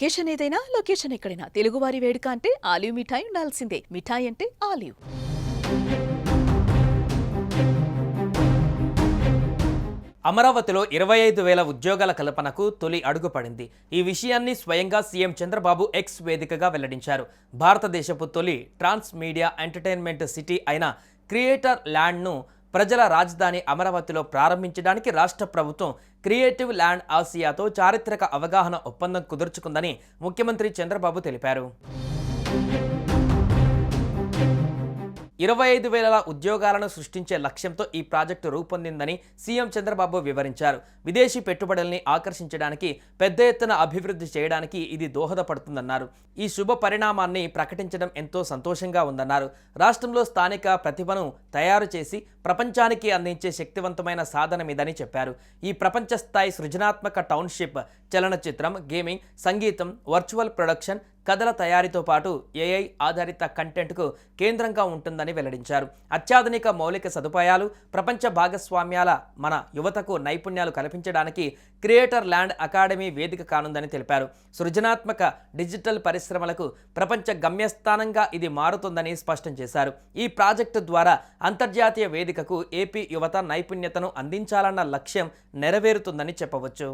Occasion ఏదైనా location ఎక్కడైనా తెలుగువారి వేడుక అంటే ఆలివ్ మిఠాయి ఉండాల్సిందే. మిఠాయి అంటే ఆలివ్. అమరావతిలో 25,000 ఉద్యోగాల కల్పనకు తొలి అడుగు పడింది. ఈ విషయాన్ని స్వయంగా సీఎం చంద్రబాబు ఎక్స్ వేదికగా వెల్లడించారు. భారతదేశపు తొలి ట్రాన్స్ మీడియా ఎంటర్టైన్మెంట్ సిటీ అయిన క్రియేటర్ ల్యాండ్ను ప్రజల రాజధాని అమరావతిలో ప్రారంభించడానికి రాష్ట్ర ప్రభుత్వం క్రియేటివ్ ల్యాండ్ ఆసియాతో చారిత్రక అవగాహన ఒప్పందం కుదుర్చుకుందని ముఖ్యమంత్రి చంద్రబాబు తెలిపారు. 25,000 ఉద్యోగాలను సృష్టించే లక్ష్యంతో ఈ ప్రాజెక్టు రూపొందిందని సీఎం చంద్రబాబు వివరించారు. విదేశీ పెట్టుబడుల్ని ఆకర్షించడానికి, పెద్ద ఎత్తున అభివృద్ధి చేయడానికి ఇది దోహదపడుతుందన్నారు. ఈ శుభ పరిణామాన్ని ప్రకటించడం ఎంతో సంతోషంగా ఉందన్నారు. రాష్ట్రంలో స్థానిక ప్రతిభను తయారు చేసి ప్రపంచానికి అందించే శక్తివంతమైన సాధనమిదని చెప్పారు. ఈ ప్రపంచ స్థాయి సృజనాత్మక టౌన్షిప్ చలనచిత్రం, గేమింగ్, సంగీతం, వర్చువల్ ప్రొడక్షన్, కథల తయారీతో పాటు ఏఐ ఆధారిత కంటెంట్కు కేంద్రంగా ఉంటుందని వెల్లడించారు. అత్యాధునిక మౌలిక సదుపాయాలు, ప్రపంచ భాగస్వామ్యాల మన యువతకు నైపుణ్యాలు కల్పించడానికి క్రియేటర్ ల్యాండ్ అకాడమీ వేదిక కానుందని తెలిపారు. సృజనాత్మక డిజిటల్ పరిశ్రమలకు ప్రపంచ గమ్యస్థానంగా ఇది మారుతుందని స్పష్టం చేశారు. ఈ ప్రాజెక్టు ద్వారా అంతర్జాతీయ వేదికకు ఏపీ యువత నైపుణ్యతను అందించాలన్న లక్ష్యం నెరవేరుతుందని చెప్పవచ్చు.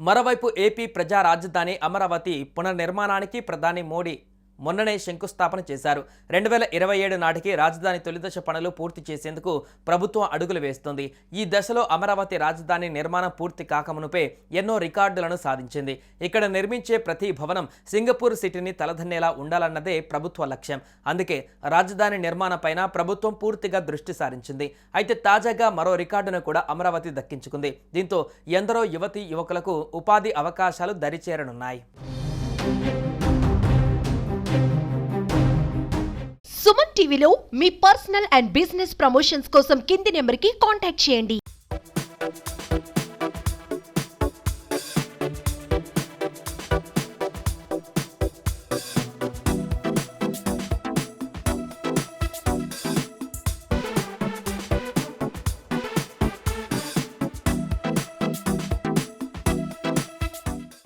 మరోవైపు ఏపీ ప్రజా రాజధాని అమరావతి పునర్నిర్మాణానికి ప్రధాని మోడీ మొన్ననే శంకుస్థాపన చేశారు. 2027 నాటికి రాజధాని తొలిదశ పనులు పూర్తి చేసేందుకు ప్రభుత్వం అడుగులు వేస్తుంది. ఈ దశలో అమరావతి రాజధాని నిర్మాణం పూర్తి కాకమునుపే ఎన్నో రికార్డులను సాధించింది. ఇక్కడ నిర్మించే ప్రతి భవనం సింగపూర్ సిటీని తలదన్నేలా ఉండాలన్నదే ప్రభుత్వ లక్ష్యం. అందుకే రాజధాని నిర్మాణంపైన ప్రభుత్వం పూర్తిగా దృష్టి సారించింది. అయితే తాజాగా మరో రికార్డును కూడా అమరావతి దక్కించుకుంది. దీంతో ఎందరో యువతీ యువకులకు ఉపాధి అవకాశాలు దరిచేరనున్నాయి. సుమన్ టీవీలో మీ పర్సనల్ అండ్ బిజినెస్ ప్రమోషన్స్ కోసం కింది నెంబర్కి కాంటాక్ట్ చేయండి.